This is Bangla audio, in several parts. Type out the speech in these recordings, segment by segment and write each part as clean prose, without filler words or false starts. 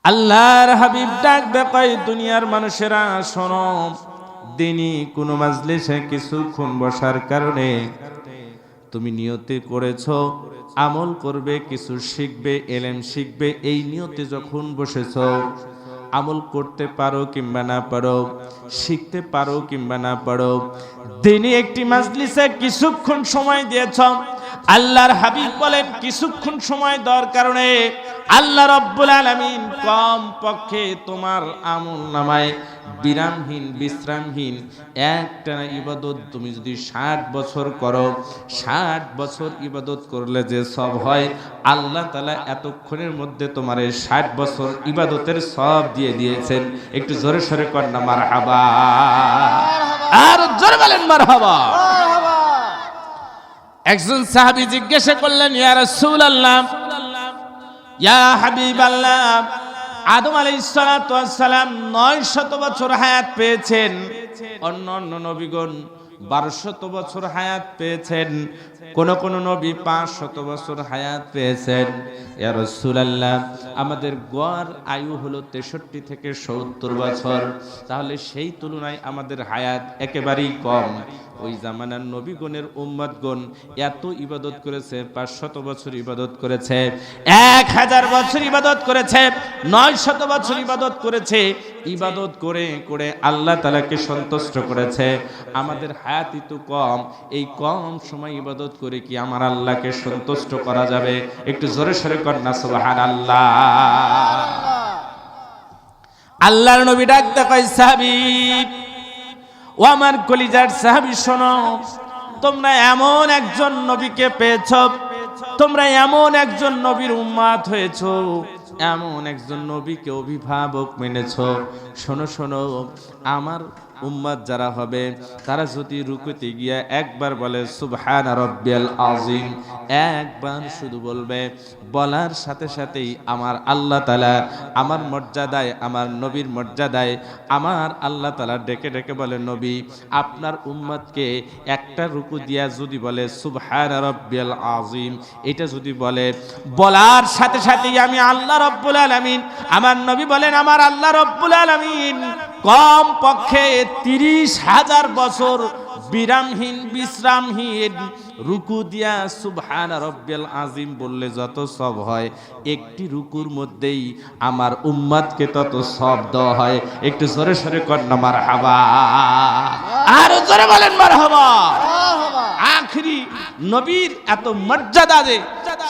আল্লাহর হাবিব ডাক দেয়, দুনিয়ার মানুষেরা শোনো, দিনই কোন মাজলিসে কিছুক্ষণ বসার কারণে তুমি নিয়তে করেছো আমল করবে, কিছু শিখবে, ইলম শিখবে, এই নিয়তে যখন বসেছো, আমল করতে পারো কিংবা না পারো, শিখতে পারো কিংবা না পারো, দিনে একটি মাজলিসে কিছুক্ষণ সময় দিয়েছ, আল্লাহর হাবিব বলেন কিছুক্ষণ সময় দেওয়ার কারণে আল্লাহ রাব্বুল আলামিন কম পক্ষে তোমার আমলনামায় বিরামহীন বিশ্রামহীন একটানা ইবাদত তুমি যদি 60 বছর করো, 60 বছর ইবাদত করলে যে সব হয়, আল্লাহ তাআলা এতক্ষণের মধ্যে তোমার 60 বছর ইবাদতের সব দিয়ে দিয়েছেন। একটু জোরে সরে কর না মারহাবা, আর জোরে বলেন মারহাবা। একজন সাহাবী জিজ্ঞাসা করলেন, ইয়া রাসূলুল্লাহ, ইয়া হাবিবাল্লাহ, আদম আলাইহিস সালাতু ওয়াস সালাম 900 বছর হায়াত পেয়েছেন, অন্য অন্য নবীগণ 1200 বছর হায়াত পেয়েছেন, কোন কোন নবী 500 বছর হায়াত পেয়েছেন। ইয়া রাসূলুল্লাহ, আমাদের গড় আয়ু হলো 63 থেকে 70 বছর, তাহলে সেই তুলনায় আমাদের হায়াত একেবারেই কম। ওই জামানার নবীগণের উম্মতগণ এত ইবাদত করেছে, 500 বছর ইবাদত করেছে, 1000 বছর ইবাদত করেছে, 900 বছর ইবাদত করেছে, ইবাদত করে করে আল্লাহ তাআলাকে সন্তুষ্ট করেছে। আমাদের হায়াতই তো কম, এই কম সময় ইবাদত করে কি আমার আল্লাহকে সন্তুষ্ট করা যাবে? একটু জোরে সরে কর না সুবহানাল্লাহ। আল্লাহর নবী ডাকতে কয়, সাহাবী, ও আমার কলিজার সাহাবী, শোনো, তোমরা এমন একজন নবীকে পেয়েছো, তোমরা এমন একজন নবীর উম্মত হয়েছো, এমন একজন নবীকে অভিভাবক মেনেছো। শোনো শোনো, আমার উম্মত যারা হবে তারা যদি রুকুতে গিয়া একবার বলে সুবহান রাব্বিয়াল আযীম, একবার শুধু বলবে, বলার সাথে সাথেই আমার আল্লাহ তাআলা আমার মর্যাদায়, আমার নবীর মর্যাদায় আমার আল্লাহ তাআলা ডেকে ডেকে বলে, নবী, আপনার উম্মতকে একটা রুকু দিয়া যদি বলে সুবহান রাব্বিয়াল আযীম, এটা যদি বলে, বলার সাথে সাথেই আমি আল্লাহ রাব্বুল আলামিন, আমার নবী বলেন আমার আল্লাহ রাব্বুল আলামিন কম পক্ষে 30,000 বছর বিরামহীন বিশ্রামহীন রুকু দিয়া সুবহান রাব্বিয়াল আযীম বললে যত সব হয়, একটি রুকুর মধ্যেই আমার উম্মতকে তত সব দেওয়া হয়। একটু জোরে সরে কর না মারহাবা, আর জোরে বলেন মারহাবা। আখরি নবীর এত মর্যাদা, যে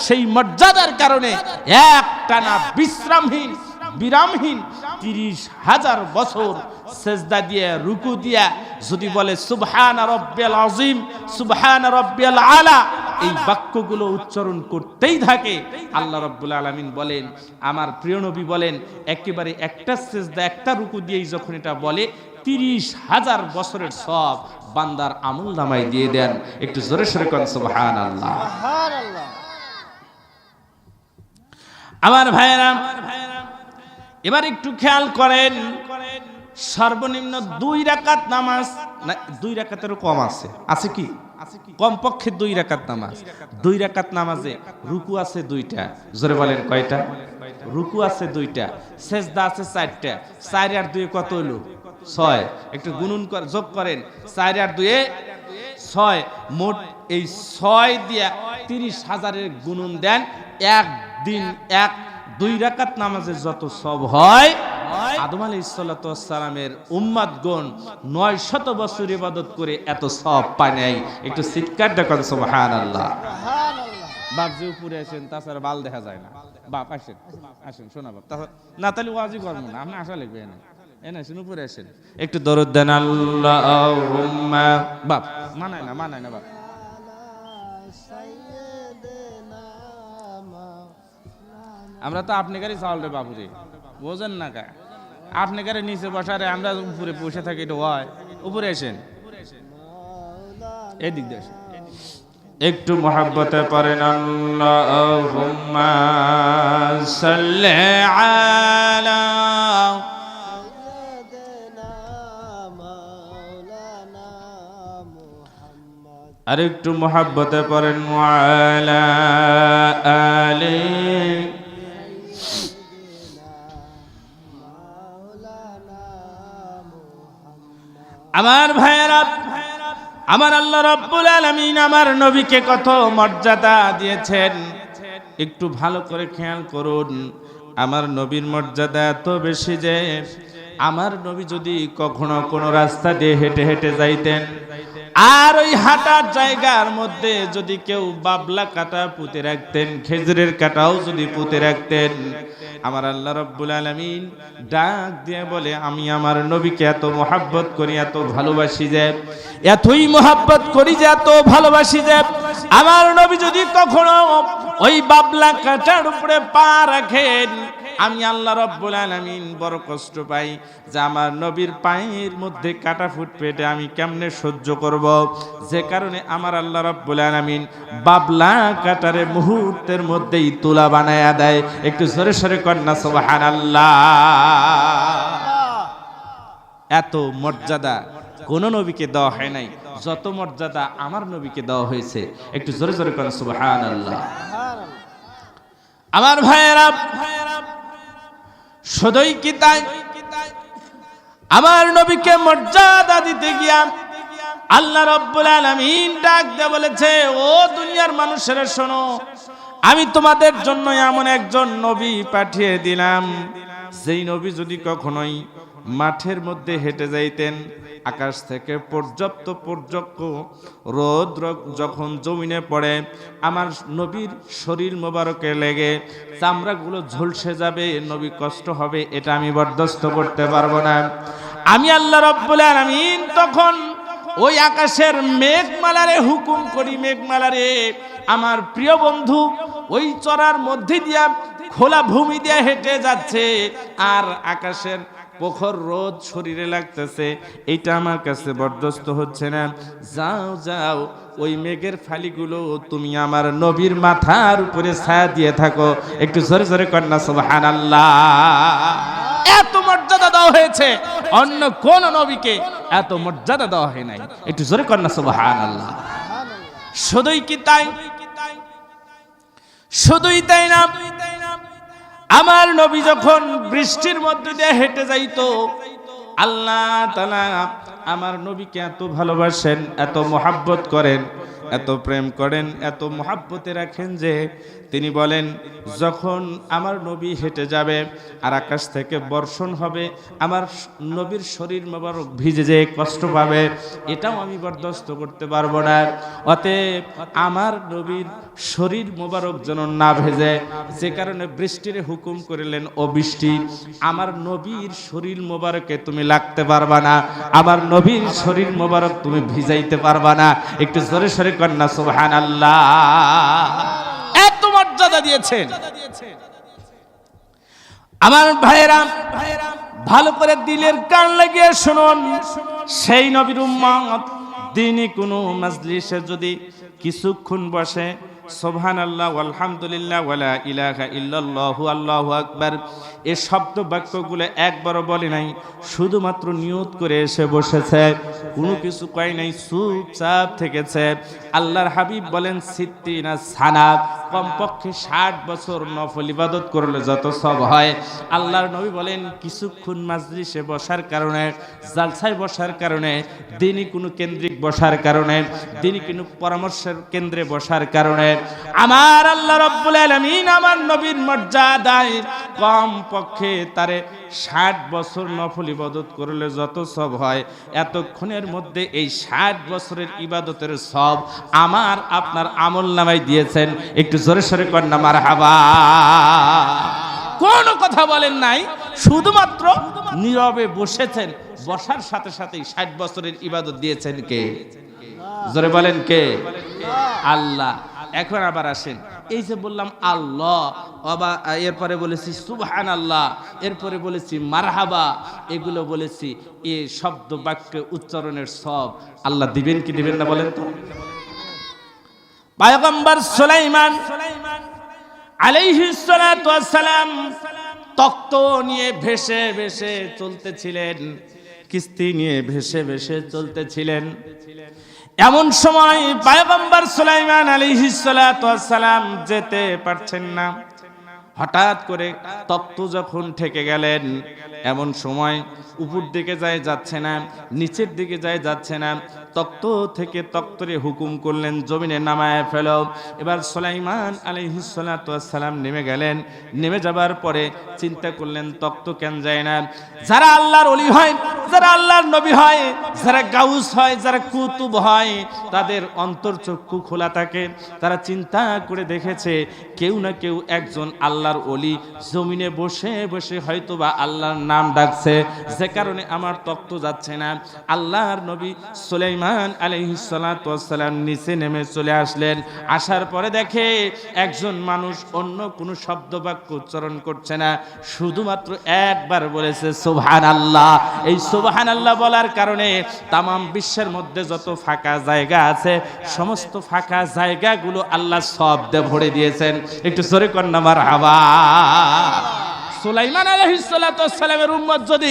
সেই মর্যাদার কারণে একটানা বিশ্রামহীন বিরামহীন 30,000 বছর সেজদা দিয়ে রুকু দিয়া যদি বলে সুবহান রাব্বিয়াল আযীম, সুবহান রাব্বিয়াল আলা, এই বাক্যগুলো উচ্চারণ করতেই থাকে। আল্লাহ রাব্বুল আলামিন বলেন, আমার প্রিয় নবী বলেন, একেবারে একটা সেজদা একটা রুকু দিয়েই যখন এটা বলে, 30,000 বছরের সব বান্দার আমলনামায় দিয়ে দেন। একটু জোরে সরে কোন সুবহানাল্লাহ। আমার ভাইয়েরা, এবার একটু খেয়াল করেন, সর্বনিম্ন 2 রাকাত নামাজ, না 2 রাকাতেরও কম আছে, আছে কি? কমপক্ষে 2 রাকাত নামাজ। 2 রাকাত নামাজে রুকু আছে 2টা, জোরে বলেন কয়টা? রুকু আছে 2টা, সেজদা আছে 4টা, 4 আর 2 কত হলো? 6। একটু গুণন করে যোগ করেন, 4 আর 2 6, মোট এই 6 দিয়া 30,000-এর গুণন দেন, একদিন 2 রাকাত নামাজে যত সব হয়, আদম আলাইহিস সালাতু ওয়াস সালামের উম্মতগণ 900 বছর ইবাদত করে এত সব পায় নাই। একটু চিৎকার দেন সুবহানাল্লাহ। বাপ যে উপরে আসেন, তাছাড়া বাল দেখা যায় না। বাপ আসেন, আসেন শোনা বাপ, না তাহলে ওয়াজি করবো না, আপনি আসা লিখবেন, এনে আসেন উপরে আসেন, একটু দরুদ দেন আল্লাহুম্মা। বাপ মানায় না বাপ। আমরা তো আপনি গাড়ি চাল রে বাবুরে, বোঝেন না কা? আপনি গাড়ি নিচে বসারে, আমরা উপরে বসে থাকি, এটা হয়। উপরে আসেন, এদিক দিয়ে আসেন, একটু মহব্বতে পড়েন আল্লাহুম্মা সাল্লি আলা, আর একটু মহব্বতে পড়েন ওয়ালা আলি আমার ভাইয়েরা, আমার আল্লাহ রাব্বুল আলামিন আমার নবীকে কত মর্যাদা দিয়েছেন, একটু ভালো করে খেয়াল করুন। আমার নবীর মর্যাদা এত বেশি যে আমার নবী যদি কখনো কোনো রাস্তা দিয়ে হেঁটে হেঁটে যাইতেন, আর ওই হাঁটার জায়গার মধ্যে যদি কেউ বাবলা কাটা পুঁতে রাখতেন, খেজুরের কাটাও যদি পুঁতে রাখতেন, আমার আল্লাহ রাব্বুল আলামিন ডাক দিয়ে বলে, আমি আমার নবীকে এত মহাব্বত করি, এত ভালোবাসি যে, এতই মহাব্বত করি যে, এত ভালোবাসি যে, আমার নবী যদি কখনো ওই বাবলা কাটার উপরে পা রাখেন, আমি আল্লাহ রাব্বুল আলামিন বড় কষ্ট পাই যে আমার নবীর পায়ের মধ্যে কাটা ফুটবে, এটা আমি কেমনে সহ্য করব। যে কারণে আমার আল্লাহ রাব্বুল আলামিন বাবলা কাটারে মুহূর্তের মধ্যেই তুলা বানায়া দেয়। একটু জোরে সরে কন্যা সুবহানাল্লাহ। এত মর্যাদা কোন নবীকে দেওয়া হয় নাই যত মর্যাদা আমার নবীকে দেওয়া হয়েছে। একটু জোরে জোরে কন্যা সুবহানাল্লাহ। আমার ভাইয়েরা, শুধুই কি তাই, আমার নবীকে মর্যাদা দিতে গিয়া আল্লাহ রাব্বুল আলামিন ডাক দিয়ে বলেছে, ও দুনিয়ার মানুষেরা শোনো, আমি তোমাদের জন্য এমন একজন নবী পাঠিয়ে দিলাম, যেই নবী যদি কখনোই মাঠের মধ্যে হেঁটে যাইতেন, আকাশ থেকে পর্যাপ্ত রোদ যখন জমিনে পড়ে আমার নবীর শরীর মোবারকে লেগে চামড়াগুলো ঝলসে যাবে, নবী কষ্ট হবে, এটা আমি বরদাস্ত করতে পারবো না। আমি আল্লাহ রাব্বুল আলামিন তখন ওই আকাশের মেঘমালারে হুকুম করি, মেঘমালারে আমার প্রিয় বন্ধু ওই চড়ার মধ্যে দিয়া খোলা ভূমি দিয়ে হেঁটে যাচ্ছে, আর আকাশের প্রখর রোদ শরীরে লাগতেছে, এইটা আমার কাছে বরদাস্ত হচ্ছে না। যাও যাও, ওই মেঘের ফালিগুলো তুমি আমার নবীর মাথার উপরে ছায়া দিয়ে থাকো। একটু জোরে জোরে কন্যা সুবহানাল্লাহ। এত মর্যাদা দেওয়া হয়েছে, অন্য কোন নবীকে এত মর্যাদা দেওয়া হয় নাই। একটু জোরে কন্যা সুবহানাল্লাহ। শুধুই কি তাই, শুধুই তাই না, আমার নবী যখন বৃষ্টির মধ্যে দিয়ে হেঁটে যাইতো, আল্লাহ তাআলা আমার নবীকে এত ভালোবাসেন, এত মহাব্বত করেন, এত প্রেম করেন, এত মহাব্বতে রাখেন যে তিনি বলেন, যখন আমার নবী হেঁটে যাবে আর আকাশ থেকে বর্ষণ হবে, আমার নবীর শরীর মোবারক ভিজে যে কষ্ট পাবে, এটাও আমি বরদাস্ত করতে পারবো না। অতএব আমার নবীর শরীর মোবারক যেন না ভেজে, যে কারণে বৃষ্টির হুকুম করিলেন, ও বৃষ্টি আমার নবীর শরীর মোবারকে তুমি লাগতে পারবা না, আমার নবীর শরীর মোবারক তুমি ভিজাইতে পারবা না। একটু জোরে সরে কন্যা সুবহানাল্লাহ। এত মর্যাদা দিয়েছেন। আমার ভাইয়েরা, ভালো করে দিলের কান লাগিয়ে শুনুন, সেই নবীর উম্মত দিনই কোনো মাজলিসে যদি কিছুক্ষণ বসে, সুবহানাল্লাহ আলহামদুলিল্লাহ ওয়ালা ইলাহা ইল্লাল্লাহু আল্লাহু আকবার, এই শব্দ বাক্যগুলো একবারও বলে নাই, শুধুমাত্র নিয়ত করে এসে বসেছে, কোনো কিছু কয় নাই, চুপচাপ থেকেছে। আল্লাহর হাবিব বলেন, সিত্তিনা সানা, কমপক্ষে 60 বছর নফল ইবাদত করলে যত সব হয়। আল্লাহর নবী বলেন, কিছুক্ষণ মাজলিসে বসার কারণে, জালসায় বসার কারণে, দিনই কোনো কেন্দ্রিক বসার কারণে, দিনই কোনো পরামর্শের কেন্দ্রে বসার কারণে আমার আল্লাহ রাব্বুল আলামিন আমার নবীর মর্যাদায় কমপক্ষে তারে 60 বছর নফল ইবাদত করলে যত সব হয়, এতক্ষণের মধ্যে এই 60 বছরের ইবাদতের সব আমার আপনার আমলনামায় দিয়েছেন। একটু জোরে সরে কন্যা মারহাবা। কোন কথা বলেন নাই, শুধুমাত্র নীরবে বসেছেন, বসার সাথে সাথেই 60 বছরের ইবাদত দিয়েছেন কে? জোরে বলেন কে? আল্লাহ। এখন আবার আসেন, এই যে বললাম আল্লাহ, এরপরে বলেছি সুবহানাল্লাহ, এরপরে বলেছি মারহাবা, এগুলো বলেছি, এই শব্দ বাক্য উচ্চারণের সব আল্লাহ দিবেন কি দিবেন না বলেন তো? পয়গম্বর সুলাইমান আলাইহিস সালাতু ওয়াস সালাম তখ্ত নিয়ে ভেসে ভেসে চলতেছিলেন, কিস্তি নিয়ে ভেসে ভেসে চলতেছিলেন। এমন সময় পয়গম্বর সুলাইমান আলাইহিস সালাতু ওয়াস সালাম যেতে পারছেন না, হঠাৎ করে তপ্ত যখন ঠেকে গেলেন, এমন সময় উপর দিকে যায় যাচ্ছে না, নিচের দিকে যায় যাচ্ছে না, তক্ত থেকে তক্তরে হুকুম করলেন জমিনে নামায় ফেলো। এবার সুলাইমান আলাইহিস সালাতু ওয়াস সালাম নেমে গেলেন। নেমে যাবার পরে চিন্তা করলেন তক্ত কেন যায় না। যারা আল্লাহর ওলি হয়, যারা আল্লাহর নবী হয়, যারা গাউস হয়, যারা কুতুব হয়, তাদের অন্তর্চক্ষু খোলা থাকে। তারা চিন্তা করে দেখেছে কেউ না কেউ একজন আল্লাহর ওলি জমিনে বসে বসে হয়তোবা আল্লাহর নাম ডাকছে, যে কারণে আমার তক্ত যাচ্ছে না। আল্লাহর নবী সুলাইমান আলাইহিস সালাতু ওয়াস সালাম নিচে নেমে চলে আসলেন। আসার পরে দেখে একজন মানুষ অন্য কোনো শব্দ বাক্য উচ্চারণ করছে না, শুধুমাত্র একবার বলেছে সুবহানাল্লাহ। এই সুবহানাল্লাহ বলার কারণে তামাম বিশ্বের মধ্যে যত ফাঁকা জায়গা আছে, সমস্ত ফাঁকা জায়গাগুলো আল্লাহ শব্দে ভরে দিয়েছেন। একটু জোরে কর না মারহাবা। সুলাইমান আলাইহিস সালাতু ওয়াস সালামের উম্মত যদি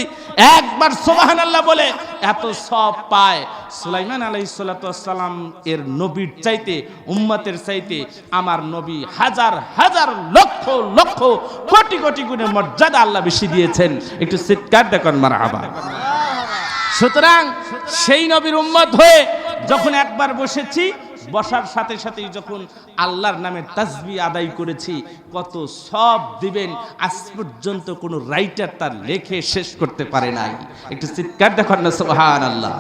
একবার সুবহানাল্লাহ বলে এত সওয়াব পায়, সুলাইমান আলাইহিস সালাতু ওয়াস সালাম এর নবীর চাইতে, উম্মতের চাইতে আমার নবী হাজার হাজার লক্ষ লক্ষ কোটি কোটি গুণে মর্যাদা আল্লাহ বেশি দিয়েছেন। একটু চিৎকার দেখুন মারহাবা। সুতরাং সেই নবীর উম্মত হয়ে যখন একবার বসেছি, বসার সাথে সাথেই যখন আল্লাহর নামে তাসবিহ আদায় করেছি, কত সব দিবেন আজ পর্যন্ত কোনো রাইটার তার লেখে শেষ করতে পারে নাই। একটু চিৎকার দেখুন না সুবহানাল্লাহ।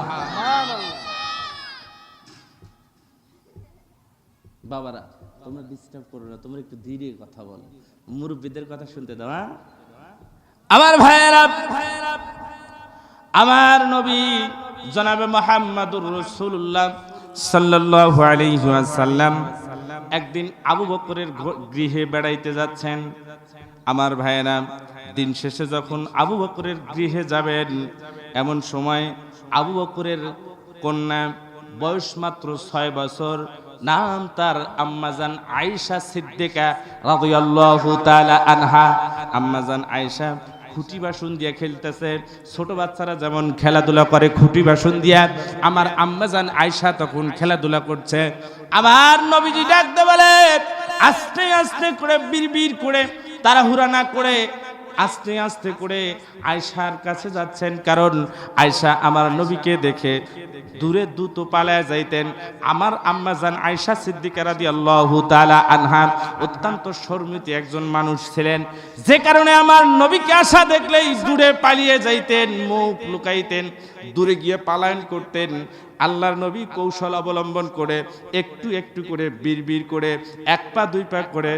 বাবারা তোমরা ডিস্টার্ব করো না, তোমরা একটু ধীরে কথা বলো, মুরব্বীদের কথা শুনতে দাও। আমার ভাইয়েরা, আমার নবী জনাবে মুহাম্মদুর রাসূলুল্লাহ সাল্লাল্লাহু আলাইহি ওয়াসাল্লাম একদিন আবু বকরের গৃহে বেড়াইতে যাচ্ছেন। আমার ভাইয়েরা, দিন শেষে যখন আবু বকরের গৃহে যাবেন, এমন সময় আবু বকরের কন্যা, বয়স মাত্র 6 বছর, নাম তার আম্মাজান আয়েশা সিদ্দিকা রাদিয়াল্লাহু তাআলা আনহা। আম্মাজান আয়েশা খুঁটি বাসন দিয়ে খেলতেছে, ছোট বাচ্চারা যেমন খেলাধুলা করে খুঁটি বাসন দিয়া, আমার আম্মাজান আয়েশা তখন খেলাধুলা করছে। আমার নবীজি ডাকতে বলে, আস্তে আস্তে করে, বিড়বিড় করে, তাড়াহুড়া না করে আস্তে আস্তে করে আয়েশার কাছে যাচ্ছেন, কারণ আয়েশা আমার নবীকে দেখে দূরে দ্রুত পালায় যাইতেন। আমার আম্মাজান আয়েশা সিদ্দিকা রাদিয়াল্লাহু তাআলা আনহা অত্যন্ত শর্মিত একজন মানুষ ছিলেন, যে কারণে আমার নবীকে আসা দেখলেই দূরে পালিয়ে যাইতেন, মুখ লুকাইতেন, দূরে গিয়ে পলায়ন করতেন। আল্লাহর নবী কৌশল অবলম্বন করে একটু একটু করে, বিড়বিড় করে, এক পা দুই পা করে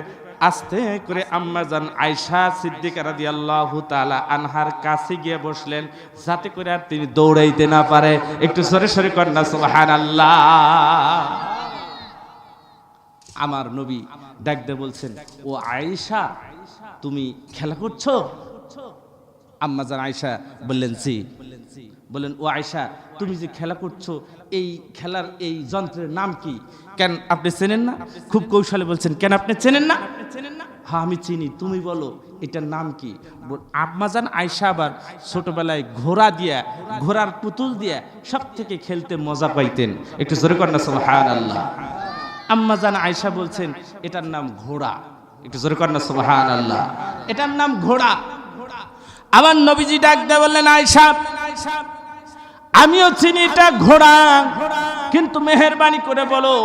আস্তে করে আম্মাজান আয়েশা সিদ্দিকা রাদিয়াল্লাহু তাআলা আনহার কাছে গিয়ে বসলেন, যাতে করে আর তিনি দৌড়াইতে না পারে। একটু সরে সরে কর না সুবহানাল্লাহ। আমার নবী ডাক দিয়ে বলছেন, ও আয়েশা, তুমি খেলা করছো? আম্মাজান আয়েশা বললেন জি। বলেন, ও আয়েশা, তুমি যে খেলা করছো, এই খেলার এই যন্ত্রের নাম কি? কেন আপনি চেনেন না? খুব কৌশলে বলছেন, কেন আপনি চেনেন না? হ্যাঁ আমি চিনি, তুমি বলো এটার নাম কি? আম্মাজান আয়েশা আবার ছোটবেলায় ঘোড়া দিয়া, ঘোড়ার পুতুল দিয়া সব থেকে খেলতে মজা পাইতেন। একটু জোরে কর না সুবহানাল্লাহ। আম্মাজান আয়েশা বলছেন, এটার নাম ঘোড়া। একটু জোরে কর না সুবহানাল্লাহ। এটার নাম ঘোড়া। আমার নবীজি ডাক দিয়ে বললেন, আয়েশা, আমিও চিনি এটা ঘোড়া, কিন্তু মেহেরবানি করে বলো,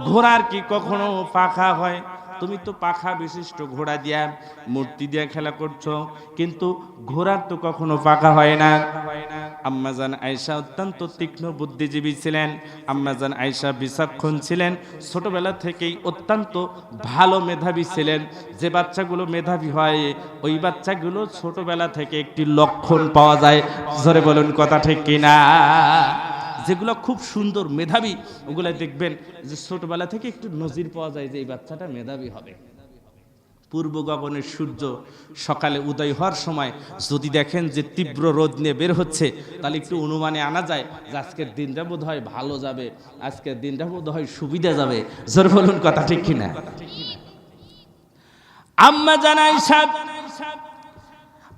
ঘোড়ার কি কখনো পাখা হয়? তুমি তো পাখা বিশিষ্ট ঘোড়া দিয়া, মূর্তি দিয়া খেলা করছো, কিন্তু ঘোড়ার তো কখনো পাখা হয় না। আম্মাজান আয়েশা অত্যন্ত তীক্ষ্ণ বুদ্ধিজীবী ছিলেন। আম্মাজান আয়েশা বিচক্ষণ ছিলেন, ছোটবেলা থেকেই অত্যন্ত ভালো মেধাবী ছিলেন। যে বাচ্চাগুলো মেধাবী হয়, ওই বাচ্চাগুলো ছোটবেলা থেকে একটি লক্ষণ পাওয়া যায়। জোরে বলুন কথা ঠিক কিনা? যেগুলো খুব সুন্দর মেধাবী, ওগুলো দেখবেন যে ছোটবেলা থেকে একটু নজির পাওয়া যায় যে এই বাচ্চাটা মেধাবী হবে। পূর্ব গগনের সূর্য সকালে উদয় হওয়ার সময় যদি দেখেন যে তীব্র রোদ নিয়ে বের হচ্ছে, তাহলে একটু অনুমানে আনা যায় যে আজকের দিনটা বোধ হয় ভালো যাবে, আজকের দিনটা বোধ হয় সুবিধা যাবে। জোরে বলুন কথা ঠিক কিনা?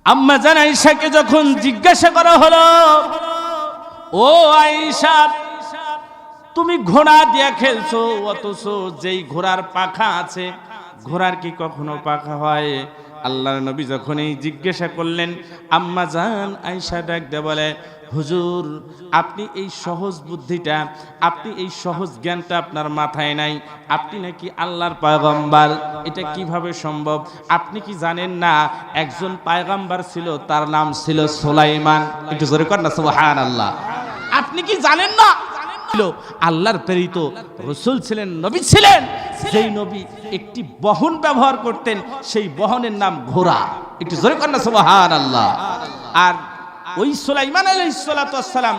আম্মাজান আয়েশাকে যখন জিজ্ঞাসা করা হলো, ও আয়েশা, তুমি ঘোড়া দিয়া খেলছো, অথচ যেই ঘোড়ার পাখা আছে, ঘোড়ার কি কখনো পাখা হয়? আল্লাহর নবী যখন এই জিজ্ঞাসা করলেন, আম্মা জান আয়েশা ডাক দিয়ে বলে, হুজুর আপনি এই সহজ বুদ্ধিটা, আপনি এই সহজ জ্ঞানটা আপনার মাথায় নাই, আপনি নাকি আল্লাহর পয়গম্বর, এটা কিভাবে সম্ভব? আপনি কি জানেন না একজন পয়গম্বর ছিল, তার নাম ছিল সুলাইমান? একটু জোরে কর না সুবহানাল্লাহ। আপনি কি জানেন না আল্লাহর প্রেরিত রাসূল ছিলেন, নবী ছিলেন, যেই নবী একটি বহন ব্যবহার করতেন, সেই বহনের নাম ঘোড়া। একটু জোরে কর না সুবহানাল্লাহ। আর ওই সুলাইমান আলাইহিস সালাতু ওয়াস সালাম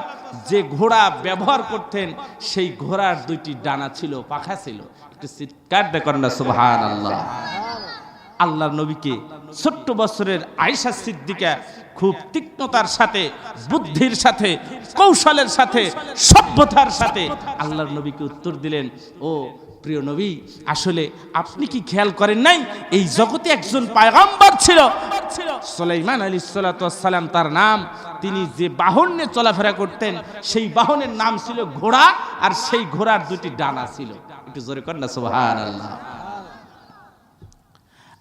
যে ঘোড়া ব্যবহার করতেন, সেই ঘোড়ার দুইটি ডানা ছিল, পাখা ছিল। একটু চিৎকার দিয়ে করেন না সুবহানাল্লাহ। আল্লাহর নবীকে ছোট্ট বছরের আয়েশা সিদ্দিকা খুব তীক্ষ্ণতার সাথে, বুদ্ধির সাথে, কৌশলের সাথে, সভ্যতার সাথে আল্লাহর নবীকে উত্তর দিলেন, ও প্রিয় নবী, আসলে আপনি কি খেয়াল করেন নাই এই জগতে একজন পয়গম্বর ছিল, সুলাইমান আলাইহিস সালাতু ওয়াস সালাম তার নাম। তিনি যে বাহন নিয়ে চলাফেরা করতেন, সেই বাহনের নাম ছিল ঘোড়া, আর সেই ঘোড়ার দুটি ডানা ছিল। একটু জোরে করেন না সুবহানাল্লাহ।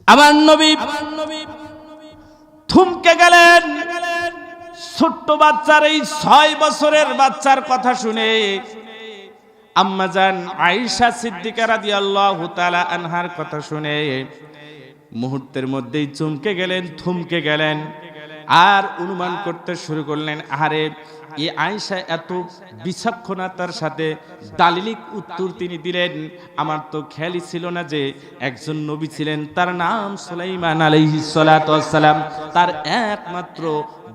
আমার নবী থমকে গেলেন। ছোট্ট বাচ্চার, এই 6 বছরের বাচ্চার কথা শুনে আম্মা জান আয়েশা সিদ্দিকা রাদিয়াল্লাহু তাআলা আনহার কথা শুনে মুহূর্তের মধ্যেই চমকে গেলেন, থমকে গেলেন, আর অনুমান করতে শুরু করলেন, আরে এই আয়েশা এত বিচক্ষণতার সাথে দালিলিক উত্তর তিনি দিলেন, আমার তো খেয়ালই ছিল না যে একজন নবী ছিলেন, তার নাম সুলাইমান আলাইহিস সালাতু ওয়াস সালাম, তার একমাত্র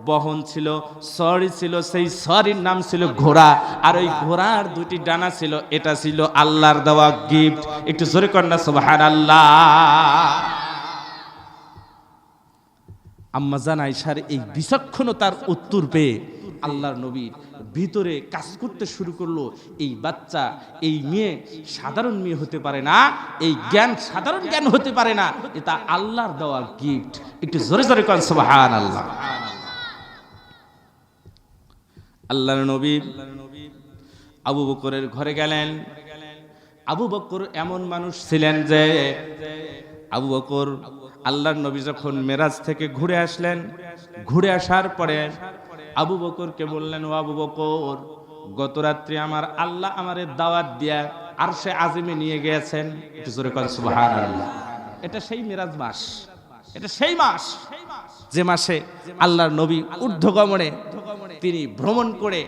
বহন ছিল, সরি ছিল, সেই সরির নাম ছিল ঘোড়া, আর ওই ঘোড়ার দুটি ডানা ছিল, এটা ছিল আল্লাহর দেওয়া গিফট। একটু জোরে কর না সুবহানাল্লাহ। আম্মা জান আয়েশার এই বিচক্ষণতার উত্তর পেয়ে আল্লাহর নবীর ভিতরে কাজ করতে শুরু করলো, এই বাচ্চা, এই মেয়ে সাধারণ মেয়ে হতে পারে না, এই জ্ঞান সাধারণ জ্ঞান হতে পারে না, এটা আল্লাহর দেওয়া গিফট। একটু জোরে জোরে কর সুবহানাল্লাহ। আল্লাহর নবী আবু বকরের ঘরে গেলেন। আবু বকর এমন মানুষ ছিলেন যে, আবু বকর আল্লাহর নবী যখন মেরাজ থেকে ঘুরে আসলেন, ঘুরে আসার পরে আবু বকরকে বললেন, ও আবু বকর, গত রাত্রি আমার আল্লাহ আমারে দাওয়াত দিয়া আরশে আজিমে নিয়ে গিয়েছেন। একটু জোরে কর সুবহানাল্লাহ। এটা সেই মেরাজ মাস, এটা সেই মাস যে মাসে আল্লাহর নবী ঊর্ধ্বগমনে তিনি ভ্রমণ করে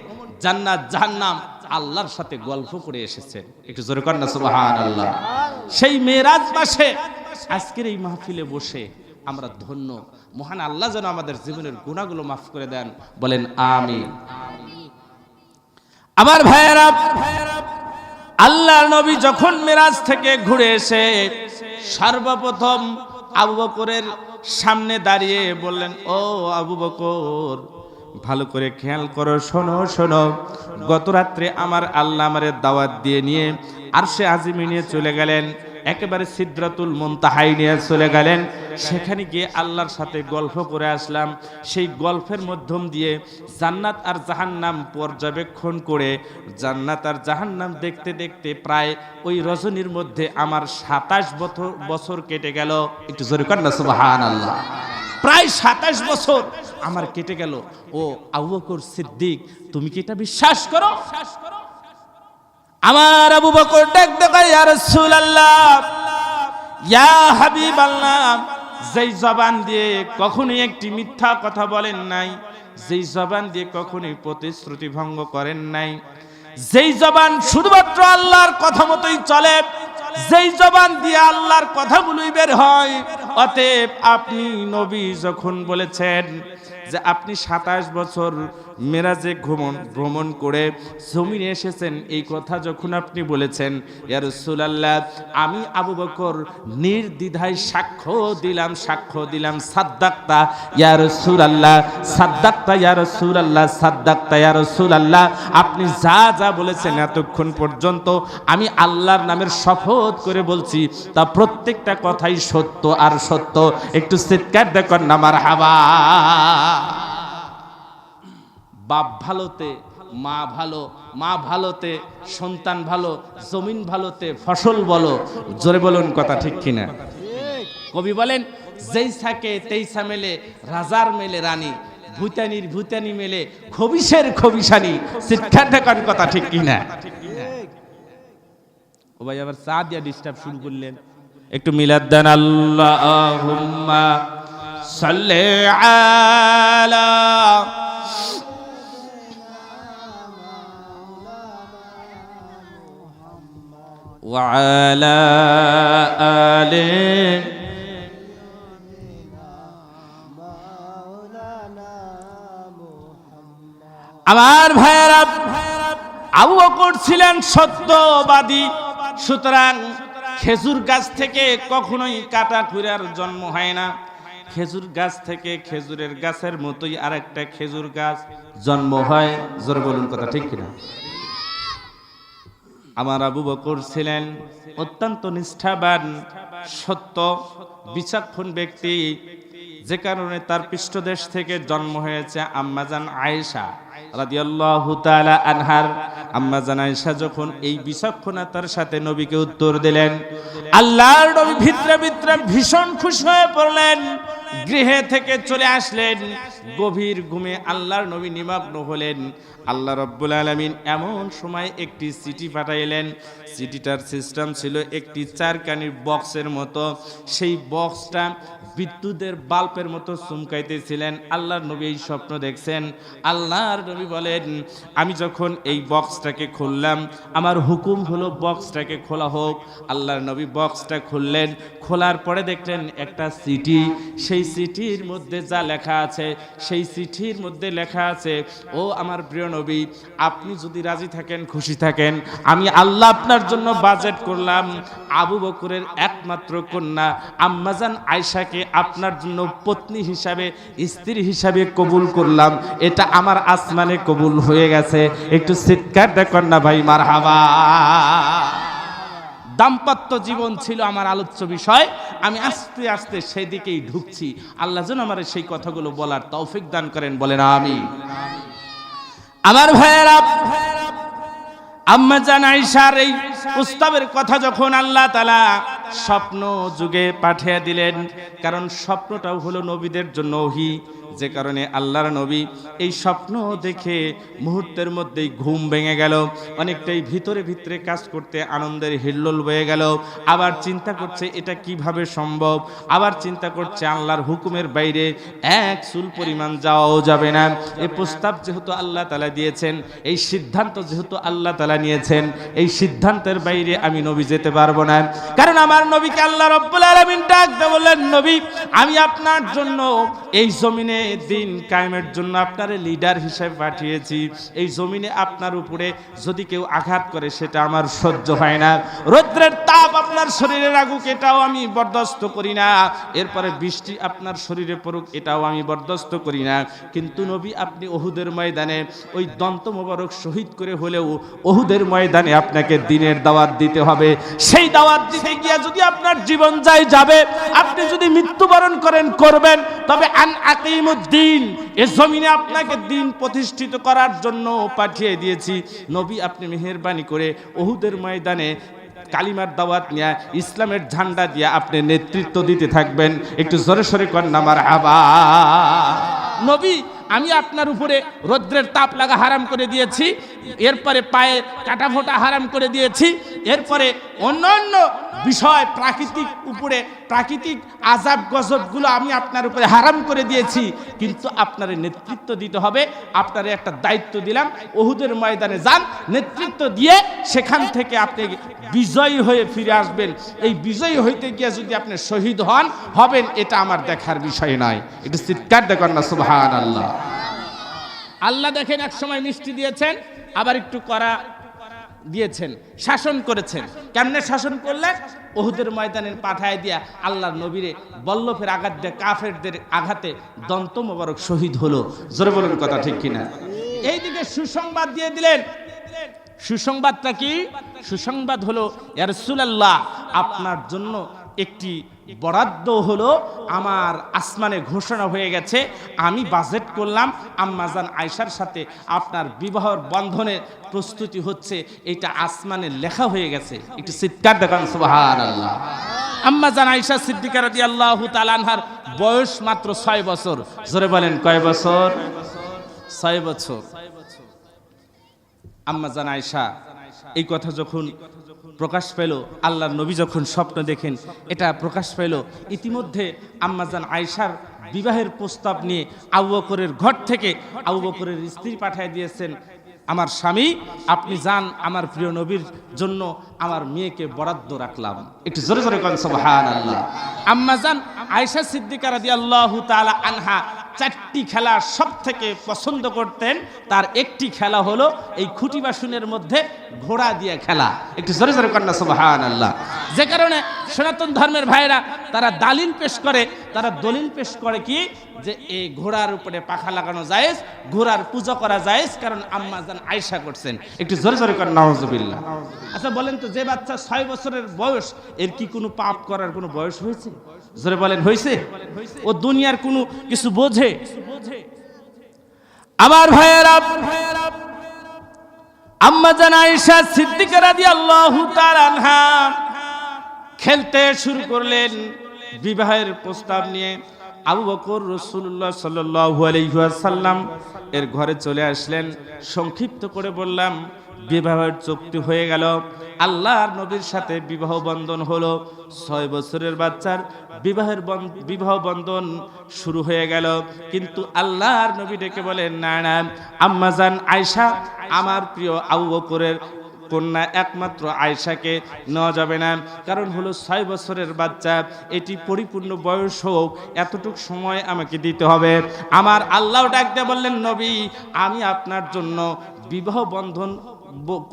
জান্নাত জাহান্নাম আল্লাহর সাথে গল্প করে এসেছেন। একটু জোরে কর না সুবহানাল্লাহ। সেই মেরাজ মাসে আজকের এই মাহফিলে বসে আমরা ধন্য। মহান আল্লাহ যেন আমাদের জীবনের গুনাহগুলো মাফ করে দেন, বলেন আমিন। আমার ভাইয়েরা, আল্লাহর নবী যখন মেরাজ থেকে ঘুরে এসে সর্বপ্রথম আবু বকরের সামনে দাঁড়িয়ে বললেন, ও আবু বকর, ভালো করে খেয়াল করো, শোনো শোনো, গত রাত্রে আমার আল্লাহ আমারে দাওয়াত দিয়ে নিয়ে আরশে আজিমে নিয়ে চলে গেলেন, একেবারে সিদরাতুল মুনতাহায় নিয়ে চলে গেলেন। সেখানে গিয়ে আল্লাহর সাথে গল্প করে আসলাম। সেই গল্পের মাধ্যম দিয়ে জান্নাত আর জাহান্নাম পর্যবেক্ষণ করে জান্নাত আর জাহান্নাম দেখতে দেখতে প্রায় ওই রজনীর মধ্যে আমার 27 বছর কেটে গেল। একটু জোরে কর না সুবহানাল্লাহ। প্রায় 27 বছর আমার কেটে গেল। ও আবু বকর সিদ্দিক, তুমি কি এটা বিশ্বাস করো? আমার আবু বকর ডাক দেয়, ইয়া রাসূলুল্লাহ, ইয়া হাবিবাল্লাহ, যেই জবান দিয়ে কখনোই একটি মিথ্যা কথা বলেন নাই, যেই জবান দিয়ে কখনোই প্রতিশ্রুতি ভঙ্গ করেন নাই, যেই জবান শুধুমাত্র আল্লাহর কথা মতোই চলে, যেই জবান দিয়ে আল্লাহর কথাগুলোই বের হয়, অতএব আপনি নবী যখন বলেছেন যে আপনি 27 বছর মেরাজে ভ্রমণ করে জমিনে এসেছেন, এই কথা যখন আপনি বলেছেন, ইয়া রাসূলুল্লাহ, আমি আবু বকর নির্দ্বিধায় সাক্ষ্য দিলাম সাদ্দাক্তা ইয়া রাসূলুল্লাহ, সাদ্দাক্তা ইয়া রাসূলুল্লাহ, সাদ্দাক্তা ইয়া রাসূলুল্লাহ, আপনি যা যা বলেছেন এতক্ষণ পর্যন্ত আমি আল্লাহর নামের শপথ করে বলছি, তা প্রত্যেকটা কথাই সত্য আর সত্য। একটু চিৎকার দেখুন না মারহাবা। বাপ ভালোতে মা ভালো, মা ভালোতে সন্তান ভালো, জমিন ভালোতে ফসল বলো। জোরে বলুন কথা ঠিক কিনা? কবি বলেন, যেই সাকে তেইসা মেলে, রাজার মেলে রানী, ভুতানির ভুতানি মেলে, খবিসের খবিসানি। শিক্ষার দেখার কথা ঠিক কিনা? ও ভাই আবার চা দিয়া ডিস্টার্ব শুরু করলেন। একটু মিলাদ দেন। আল্লাহুম্মা সাল্লি আলা ওয়া আলা আলি আমার ভাইয়েরা, আবু বকর ছিলেন সত্যবাদী। সুতরাং খেজুর গাছ থেকে কখনোই কাটা খুঁড়ার জন্ম হয় না। খেজুর গাছ থেকে খেজুরের গাছের মতোই আরেকটা খেজুর গাছ জন্ম হয়। জোরে বলুন কথা ঠিক কিনা? আমার আবু বকর ছিলেন অত্যন্ত নিষ্ঠাবান, সত্য, বিচক্ষণ ব্যক্তি, যে কারণে তার পৃষ্ঠদেশ থেকে জন্ম হয়েছে আম্মাজান আয়েশা রাদিয়াল্লাহু তাআলা আনহার। আম্মাজান আয়েশা যখন এই বিচক্ষণতার সাথে নবীকে উত্তর দিলেন, আল্লাহর নবী ভিতরে ভিতরে ভীষণ খুশি হয়ে পড়লেন। গৃহে থেকে চলে আসলেন, গভীর ঘুমে আল্লাহর নবী নিমগ্ন হলেন। আল্লাহ রাব্বুল আলামিন এমন সময় একটি চিঠি পাঠাইলেন। চিঠিটার সিস্টেম ছিল একটি চারকানির বক্সের মতো। সেই বক্সটা বিদ্যুতের বাল্বের মতো চমকাইতেছিলেন। আল্লাহর নবী এই স্বপ্ন দেখছেন। আল্লাহর নবী বলেন, আমি যখন এই বক্সটাকে খুললাম, আমার হুকুম হলো বক্সটাকে খোলা হোক। আল্লাহর নবী বক্সটা খুললেন। খোলার পরে দেখলেন একটা চিঠি। সেই চিঠির মধ্যে যা লেখা আছে, সেই চিঠির মধ্যে লেখা আছে, ও আমার প্রিয় নবী, আপনি যদি রাজি থাকেন, খুশি থাকেন, আমি আল্লাহ আপনার জন্য বাজেট করলাম আবু বকরের একমাত্র কন্যা আম্মাজান আয়েশাকে আপনার জন্য পত্নী হিসাবে, স্ত্রী হিসাবে কবুল করলাম। এটা আমার আসমানে কবুল হয়ে গেছে। একটু চিৎকার দেখুন না ভাই, মারহাবা। দাম্পত্য জীবন ছিল আমার আলোচ্য বিষয়। আমি আস্তে আস্তে সেদিকেই ঢুকছি। আল্লাহ যেন আমার সেই কথাগুলো বলার তৌফিক দান করেন, বলেন আমিন। আমার ভাইয়েরা, আম্মাজান আয়েশার এই প্রস্তাবের কথা যখন আল্লাহ তাআলা স্বপ্ন যুগে পাঠিয়ে দিলেন, কারণ স্বপ্নটাও হলো নবীদের জন্য ওহী, যে কারণে আল্লাহর নবী এই স্বপ্ন দেখে মুহূর্তের মধ্যেই ঘুম ভেঙে গেল। অনেকটাই ভিতরে ভিতরে কাজ করতে আনন্দের হিল্লোল বয়ে গেল। আবার চিন্তা করছে এটা কিভাবে সম্ভব। আবার চিন্তা করছে আল্লাহর হুকুমের বাইরে এক চুল পরিমাণ যাওয়াও যাবে না। এই প্রস্তাব যেহেতু আল্লাহ তাআলা দিয়েছেন, এই সিদ্ধান্ত যেহেতু আল্লাহ তাআলা নিয়েছেন, এই সিদ্ধান্তের বাইরে আমি নবী যেতে পারবো না। কারণ আমার নবীকে আল্লাহ রাব্বুল আলামিন ডাক দিয়ে বললেন, নবী, আমি আপনার জন্য এই জমিনে দিন কায়েমের জন্য আপনারে লিডার হিসেবে পাঠিয়েছি। এই জমিনে আপনার উপরে যদি কেউ আঘাত করে সেটা আমার সহ্য হয় না। রৌদ্রের তাপ আপনার শরীরে লাগুক এটাও আমি বরদাস্ত করি না। এরপরে বৃষ্টি আপনার শরীরে পড়ুক এটাও আমি বরদাস্ত করি না। কিন্তু নবী, আপনি উহুদের ময়দানে ওই দন্ত মোবারক শহীদ করে হলেও উহুদের ময়দানে আপনাকে দ্বীনের দাওয়াত দিতে হবে। সেই দাওয়াত দিতে গিয়ে যদি আপনার জীবন যাবে, আপনি যদি মৃত্যুবরণ করেন, করবেন, তবে আন আকিমুদ্দিন, এই জমিনে আপনাকে দ্বীন প্রতিষ্ঠিত করার জন্য পাঠিয়ে দিয়েছি। নবী, আপনি মেহেরবানি করে উহুদের ময়দানে কালিমার দাওয়াত নিয়ে ইসলামের ঝান্ডা দিয়ে আপনি নেতৃত্ব দিতে থাকবেন। একটু জোরে সোরে কন্যা মারহাবা। নবী, আমি আপনার উপরে রৌদ্রের তাপ লাগা হারাম করে দিয়েছি, এরপরে পায়ে কাটা ফোটা হারাম করে দিয়েছি, এরপরে অন্যান্য বিষয় প্রাকৃতিক আযাব গজবগুলো আমি আপনার উপরে হারাম করে দিয়েছি। কিন্তু আপনার নেতৃত্ব দিতে হবে। আপনার একটা দায়িত্ব দিলাম, উহুদের ময়দানে যান, নেতৃত্ব দিয়ে সেখান থেকে আপনি বিজয়ী হয়ে ফিরে আসবেন। এই বিজয়ী হইতে গিয়ে যদি আপনি শহীদ হবেন, এটা আমার দেখার বিষয় নয়। একটু চিৎকার দেখুন না, সুবহানাল্লাহ। আল্লাহ দেখেন এক সময় মিষ্টি দিয়েছেন, আবার একটু কড়া দিয়েছেন, শাসন করেছেন। কেমনে শাসন করলেন? উহুদের ময়দানে পাঠায় দিয়া আল্লাহর নবীরে বল্লভের আঘাত দিয়ে, কাফেরদের আঘাতে দন্ত মোবারক শহীদ হলো। জোরে বলুন কথা ঠিক কিনা? এইদিকে সুসংবাদ দিয়ে দিলেন। সুসংবাদটা কি? সুসংবাদ হলো, ইয়া রাসূলুল্লাহ, আপনার জন্য একটি বরাদ্দ হলো, আমার আসমানে ঘোষণা হয়ে গেছে, আমি বাজেট করলাম আম্মাজান আয়েশার সাথে আপনার বিবাহের বন্ধনের প্রস্তুতি হচ্ছে, এটা আসমানে লেখা হয়ে গেছে। একটু চিৎকার দেখান সুবহানাল্লাহ। আম্মা জান আয়েশা সিদ্দিকা রাদিয়াল্লাহু তাআলা আনহার বয়স মাত্র 6 বছর। জোরে বলেন কয় বছর? 6 বছর। আম্মা জান আয়েশা এই কথা যখন প্রকাশ পেল, আল্লাহর নবী যখন স্বপ্ন দেখেন এটা প্রকাশ পেল, ইতিমধ্যে আম্মা জান আয়েশার বিবাহের প্রস্তাব নিয়ে আবু বকরের ঘর থেকে আবু বকরের স্ত্রী পাঠিয়ে দিয়েছেন, আমার স্বামী আপনি যান, আমার প্রিয় নবীর জন্য আমার মেয়েকে বরাদ্দ রাখলাম। একটু জোরে জোরে কোন সুবহানাল্লাহ। আম্মা জান আয়েশা সিদ্দিকা রাদিয়াল্লাহু তাআলা আনহা 4টি খেলা সব থেকে পছন্দ করতেন, তার একটি খেলা হলো এই খুঁটি বাসনের মধ্যে ঘোড়া দিয়ে খেলা। একটু জোরে জোরে কোন সুবহানাল্লাহ। যে কারণে সনাতন ধর্মের ভাইরা তারা দলিল পেশ করে কি যে এই ঘোড়ার উপরে পাখা লাগানো জায়েজ, ঘোড়ার পূজা করা জায়েজ, কারণ আম্মা জান আয়েশা করছেন। একটু জোরে জোরে কোন নাউজুবিল্লাহ। আচ্ছা বলেন তো, যে বাচ্চা 6 বছরের বয়স, এর কি কোনো পাপ করার কোনো বয়স হয়েছে? জোরে বলেন হয়েছে? ও দুনিয়ার কোনো কিছু বোঝে? আমার ভাইয়েরা, আম্মা জান আয়েশা সিদ্দিকা রাদিয়াল্লাহু তাআলা আনহা খেলতে শুরু করলেন বিবাহের প্রস্তাব নিয়ে। আবু বকর রাসূলুল্লাহ সাল্লাল্লাহু আলাইহি ওয়াসাল্লাম এর ঘরে চলে আসলেন। সংক্ষিপ্ত করে বললাম, বিবাহের চুক্তি হয়ে গেল, আল্লাহর নবীর সাথে বিবাহ বন্ধন হলো। 6 বছরের বাচ্চার বিবাহ বন্ধন শুরু হয়ে গেল। কিন্তু আল্লাহর নবী ডেকে বলেন, না না আম্মা জান আয়েশা, আমার প্রিয় আবু বকরের কন্যা একমাত্র আয়েশাকে নেওয়া যাবে না। কারণ হলো 6 বছরের বাচ্চা, এটি পরিপূর্ণ বয়স হোক এতটুক সময় আমাকে দিতে হবে। আমার আল্লাহ ডাক দিয়ে বললেন, নবী আমি আপনার জন্য বিবাহ বন্ধন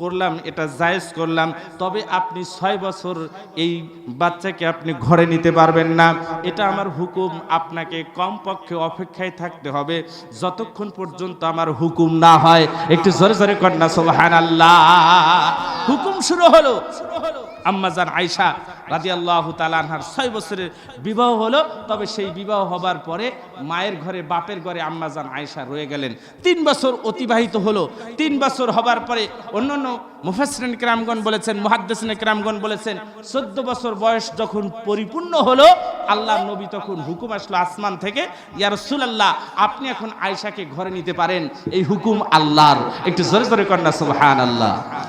করলাম, এটা জায়েজ করলাম, তবে আপনি 6 বছর এই বাচ্চাকে আপনি ঘরে নিতে পারবেন না। এটা আমার হুকুম, আপনাকে কমপক্ষে অপেক্ষায় থাকতে হবে যতক্ষণ পর্যন্ত আমার হুকুম না হয়। একটু জোরে জোরে কন্যা সুবহানাল্লাহ। হুকুম শুরু হলো। আম্মা জান আয়েশা রাদিয়াল্লাহু তাআলা আনহার 6 বছরের বিবাহ হলো। তবে সেই বিবাহ হবার পরে মায়ের ঘরে, বাপের ঘরে আম্মা জান আয়েশা রয়ে গেলেন। 3 বছর অতিবাহিত হলো। 3 বছর হবার পরে অন্যান্য মুফাসসিরিন কিরামগণ বলেছেন, মুহাদ্দিসিন কিরামগণ বলেছেন, 14 বছর বয়স যখন পরিপূর্ণ হলো, আল্লাহর নবী তখন হুকুম আসলো আসমান থেকে, ইয়া রাসূলুল্লাহ আপনি এখন আয়েশাকে ঘরে নিতে পারেন, এই হুকুম আল্লাহর। একটু জোরে জোরে কন্যা সুবহানাল্লাহ।